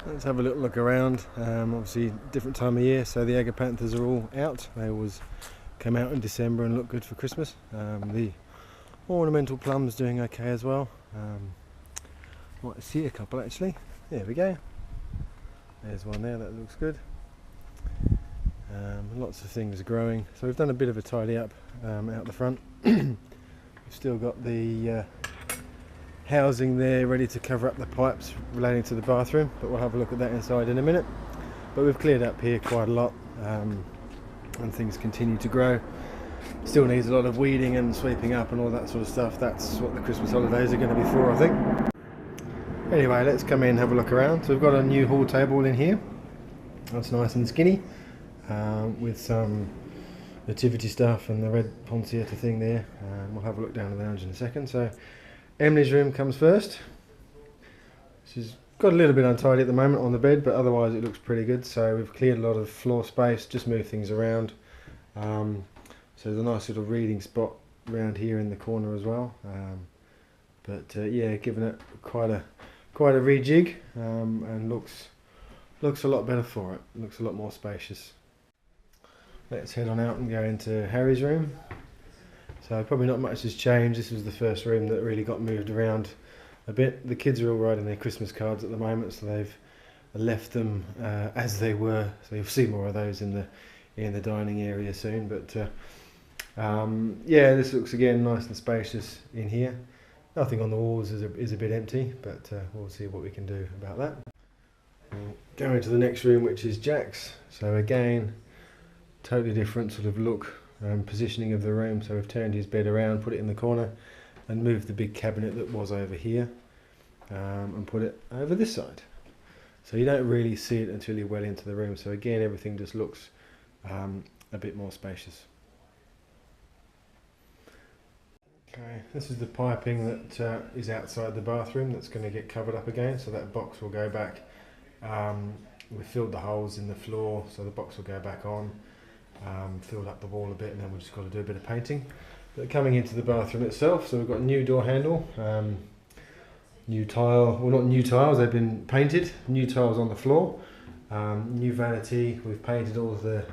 Let's have a little look around. Obviously different time of year, so the agapanthus are all out. They always come out in December and look good for Christmas. The ornamental plums doing okay as well. Might see a couple actually. There we go. There's one there, that looks good. Lots of things growing. So we've done a bit of a tidy up out the front. We've still got the housing there ready to cover up the pipes relating to the bathroom, but we'll have a look at that inside in a minute. But we've cleared up here quite a lot, and things continue to grow. Still needs a lot of weeding and sweeping up and all that sort of stuff. That's what the Christmas holidays are going to be for, I think. Anyway, let's come in and have a look around. So we've got a new hall table in here. That's nice and skinny, with some nativity stuff and the red Ponciata thing there. We'll have a look down the lounge in a second. So Emily's room comes first. She's got a little bit untidy at the moment on the bed, but otherwise it looks pretty good. So we've cleared a lot of floor space, just moved things around. So there's a nice little reading spot around here in the corner as well. Yeah, given it quite a rejig, and looks a lot better for it. Looks a lot more spacious. Let's head on out and go into Harry's room. So probably not much has changed. This was the first room that really got moved around a bit. The kids are all writing their Christmas cards at the moment, so they've left them as they were. So you'll see more of those in the dining area soon. But yeah, this looks again nice and spacious in here. Nothing on the walls is a bit empty, but we'll see what we can do about that. We'll go into the next room, which is Jack's. So again, totally different sort of look. Positioning of the room, so we've turned his bed around, put it in the corner and moved the big cabinet that was over here, and put it over this side, so you don't really see it until you're well into the room. So again, everything just looks a bit more spacious. Okay, this is the piping that is outside the bathroom that's going to get covered up again, so that box will go back. We filled the holes in the floor, so the box will go back on. Filled up the wall a bit, and then we've just got to do a bit of painting. But coming into the bathroom itself, so we've got a new door handle, new tile, well not new tiles, they've been painted, new tiles on the floor, new vanity, we've painted all of the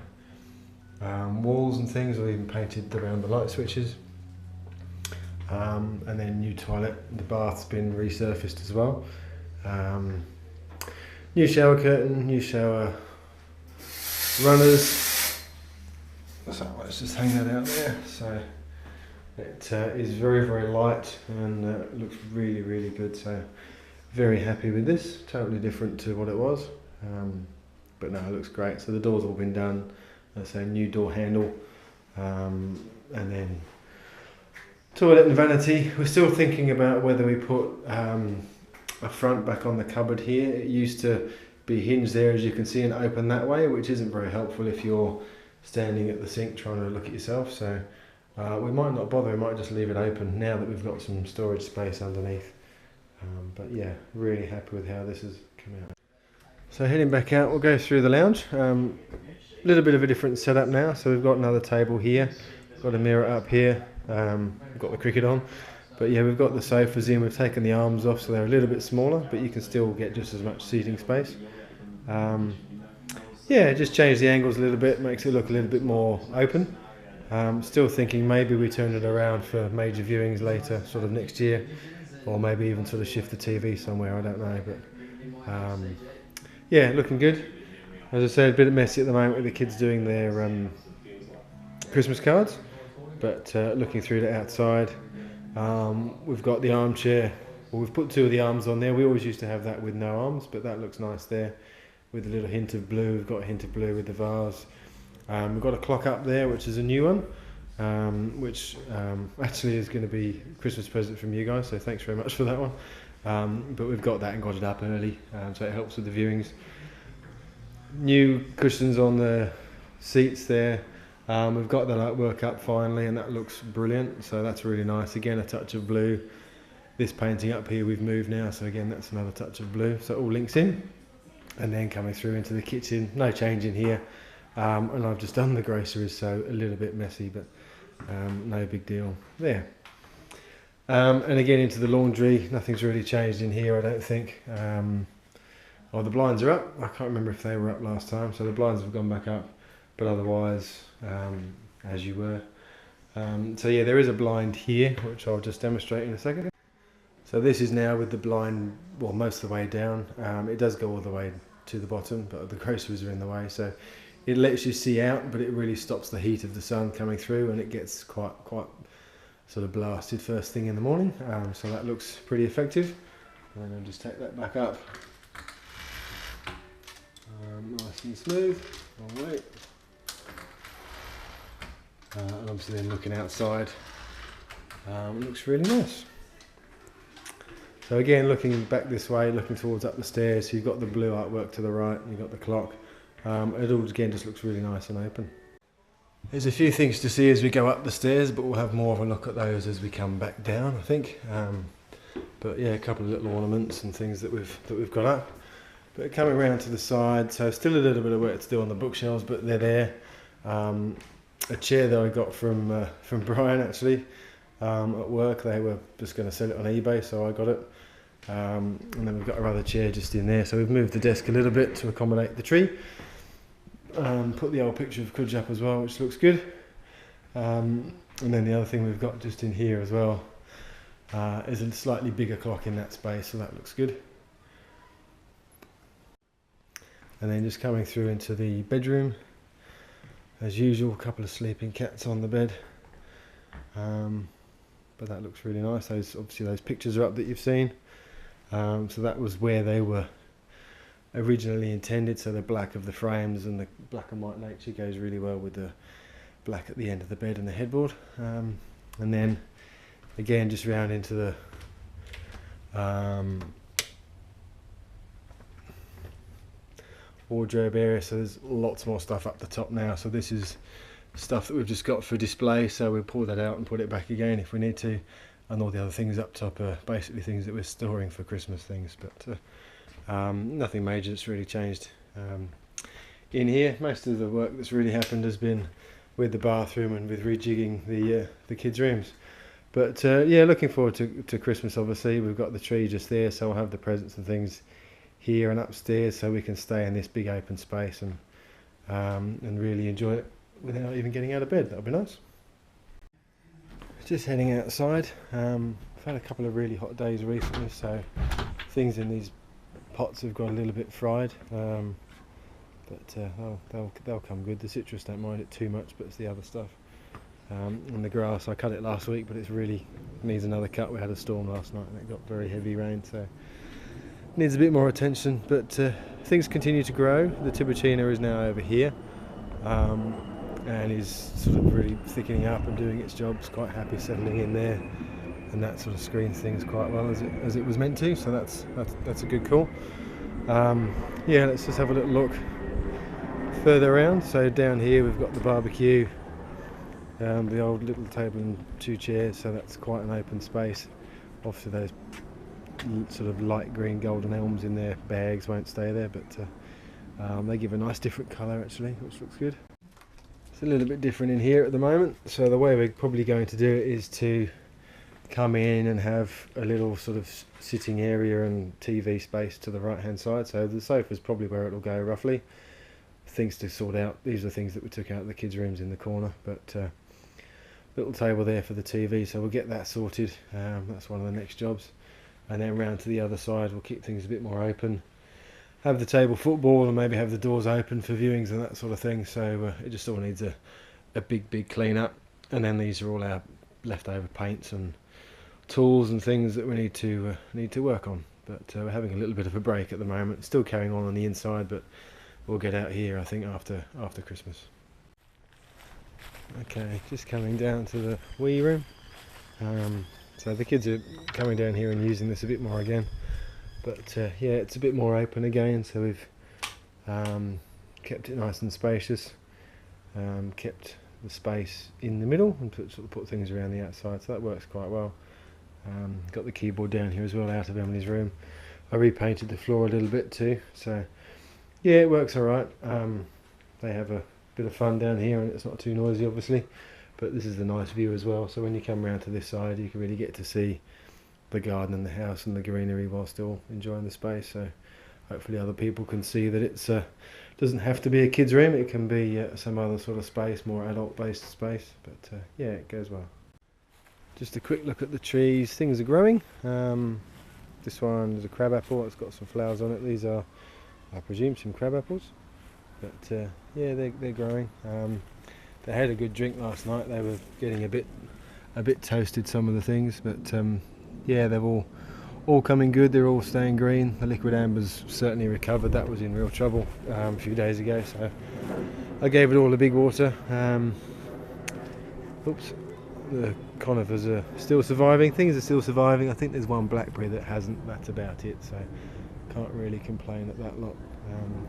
walls and things, we've even painted around the light switches, and then new toilet, the bath's been resurfaced as well, new shower curtain, new shower runners. So let's just hang that out there. So it is very, very light and looks really, really good. So very happy with this. Totally different to what it was, but no, it looks great. So the door's all been done. That's a new door handle, and then toilet and vanity. We're still thinking about whether we put a front back on the cupboard here. It used to be hinged there, as you can see, and open that way, which isn't very helpful if you're standing at the sink trying to look at yourself. So we might not bother, we might just leave it open now that we've got some storage space underneath. But yeah, really happy with how this has come out. So heading back out, we'll go through the lounge. A little bit of a different setup now. So we've got another table here, got a mirror up here, we've got the cricket on. But yeah, we've got the sofas in, we've taken the arms off so they're a little bit smaller, but you can still get just as much seating space. Yeah, just change the angles a little bit, makes it look a little bit more open. Still thinking maybe we turn it around for major viewings later, sort of next year, or maybe even sort of shift the TV somewhere, I don't know. But yeah, looking good. As I said, a bit messy at the moment with the kids doing their Christmas cards, but looking through the outside, we've got the armchair. Well, we've put two of the arms on there. We always used to have that with no arms, but that looks nice there, with a little hint of blue. We've got a hint of blue with the vase. We've got a clock up there, which is a new one, which actually is going to be a Christmas present from you guys, so thanks very much for that one. But we've got that and got it up early, so it helps with the viewings. New cushions on the seats there. We've got the light work up finally, and that looks brilliant, so that's really nice. Again, a touch of blue. This painting up here we've moved now, so again that's another touch of blue, so it all links in. And then coming through into the kitchen, no change in here, and I've just done the groceries, so a little bit messy, but no big deal there. And again into the laundry, nothing's really changed in here, I don't think. Oh, the blinds are up. I can't remember if they were up last time, so the blinds have gone back up, but otherwise, as you were. So yeah, there is a blind here, which I'll just demonstrate in a second. So this is now with the blind, well, most of the way down. It does go all the way to the bottom, but the groceries are in the way, so it lets you see out, but it really stops the heat of the sun coming through, and it gets quite sort of blasted first thing in the morning. So that looks pretty effective. And then I'll just take that back up. Nice and smooth. I'll wait. And obviously then looking outside, it looks really nice. So again, looking back this way, looking towards up the stairs, so you've got the blue artwork to the right, and you've got the clock. It all again just looks really nice and open. There's a few things to see as we go up the stairs, but we'll have more of a look at those as we come back down, I think. But yeah, a couple of little ornaments and things that we've got up. But coming around to the side, so still a little bit of work to do on the bookshelves, but they're there. A chair that I got from Brian actually at work. They were just going to sell it on eBay, so I got it. And then we've got our other chair just in there. So we've moved the desk a little bit to accommodate the tree. Put the old picture of Kudge up as well, which looks good. And then the other thing we've got just in here as well is a slightly bigger clock in that space, so that looks good. And then just coming through into the bedroom, as usual, a couple of sleeping cats on the bed. But that looks really nice. Obviously those pictures are up that you've seen. So that was where they were originally intended. So the black of the frames and the black and white nature goes really well with the black at the end of the bed and the headboard. And then again, just round into the wardrobe area, so there's lots more stuff up the top now. So this is stuff that we've just got for display, so we'll pull that out and put it back again if we need to, and all the other things up top are basically things that we're storing for Christmas things, but nothing major that's really changed in here. Most of the work that's really happened has been with the bathroom and with rejigging the kids' rooms. But yeah, looking forward to Christmas. Obviously we've got the tree just there, so I'll have the presents and things here and upstairs, so we can stay in this big open space and really enjoy it without even getting out of bed. That'll be nice. Just heading outside. I've had a couple of really hot days recently, so things in these pots have got a little bit fried, but they'll come good. The citrus don't mind it too much, but it's the other stuff. And the grass, I cut it last week, but it really needs another cut. We had a storm last night and it got very heavy rain, so needs a bit more attention. But things continue to grow. The Tiburtina is now over here, and is sort of really thickening up and doing its job. It's quite happy settling in there, and that sort of screens things quite well as it was meant to. So that's a good call. Yeah, let's just have a little look further around. So down here we've got the barbecue, the old little table and 2 chairs, so that's quite an open space. Obviously those sort of light green golden elms in their bags won't stay there, but they give a nice different colour actually, which looks good. It's a little bit different in here at the moment, so the way we're probably going to do it is to come in and have a little sort of sitting area and TV space to the right hand side. So the sofa's probably where it'll go roughly. Things to sort out, these are things that we took out of the kids' rooms in the corner, but little table there for the TV, so we'll get that sorted. That's one of the next jobs. And then round to the other side, we'll keep things a bit more open, have the table football, and maybe have the doors open for viewings and that sort of thing. So it just all needs a big clean up. And then these are all our leftover paints and tools and things that we need to work on. But we're having a little bit of a break at the moment, still carrying on the inside, but we'll get out here I think after Christmas. Okay, just coming down to the wee room. So the kids are coming down here and using this a bit more again, but yeah, it's a bit more open again, so we've kept it nice and spacious, kept the space in the middle and put things around the outside, so that works quite well. Got the keyboard down here as well out of Emily's room. I repainted the floor a little bit too, so yeah, it works alright. They have a bit of fun down here and it's not too noisy obviously. But this is a nice view as well, so when you come around to this side you can really get to see the garden and the house and the greenery while still enjoying the space. So hopefully other people can see that it's doesn't have to be a kid's room, it can be some other sort of space, more adult based space, but yeah, it goes well. Just a quick look at the trees, things are growing. This one is a crab apple, it's got some flowers on it. These are, I presume, some crab apples, but yeah, they're growing. They had a good drink last night, they were getting a bit toasted, some of the things, but yeah, they've all coming good, they're all staying green. The liquid amber's certainly recovered, that was in real trouble a few days ago, so I gave it all a big water. Oops, the conifers are still surviving, things are still surviving. I think there's one blackberry that hasn't, that's about it, so can't really complain at that lot.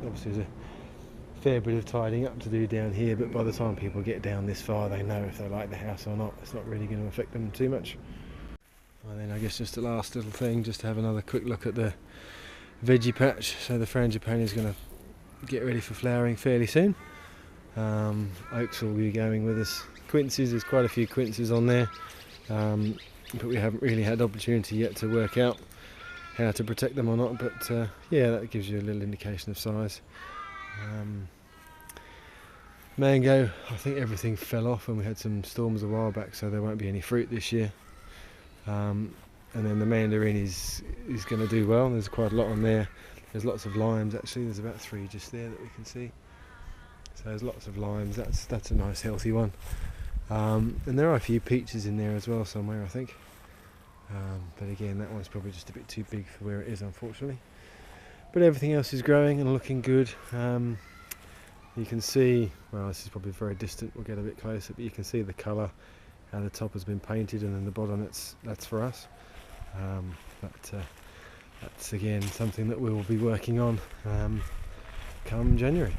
Obviously there's a fair bit of tidying up to do down here, but by the time people get down this far they know if they like the house or not. It's not really going to affect them too much. And then I guess just the last little thing, just to have another quick look at the veggie patch. So the frangipani is going to get ready for flowering fairly soon. Oaks will be going with us. Quinces, there's quite a few quinces on there, but we haven't really had opportunity yet to work out how to protect them or not, but yeah, that gives you a little indication of size. Mango, I think everything fell off and we had some storms a while back, so there won't be any fruit this year. And then the mandarin is going to do well. There's quite a lot on there. There's lots of limes actually. There's about 3 just there that we can see. So there's lots of limes. That's a nice healthy one. And there are a few peaches in there as well somewhere, I think. But again, that one's probably just a bit too big for where it is, unfortunately. But everything else is growing and looking good. You can see, well, this is probably very distant. We'll get a bit closer, but you can see the colour. How the top has been painted, and then the bottom that's for us. That's again something that we will be working on come January.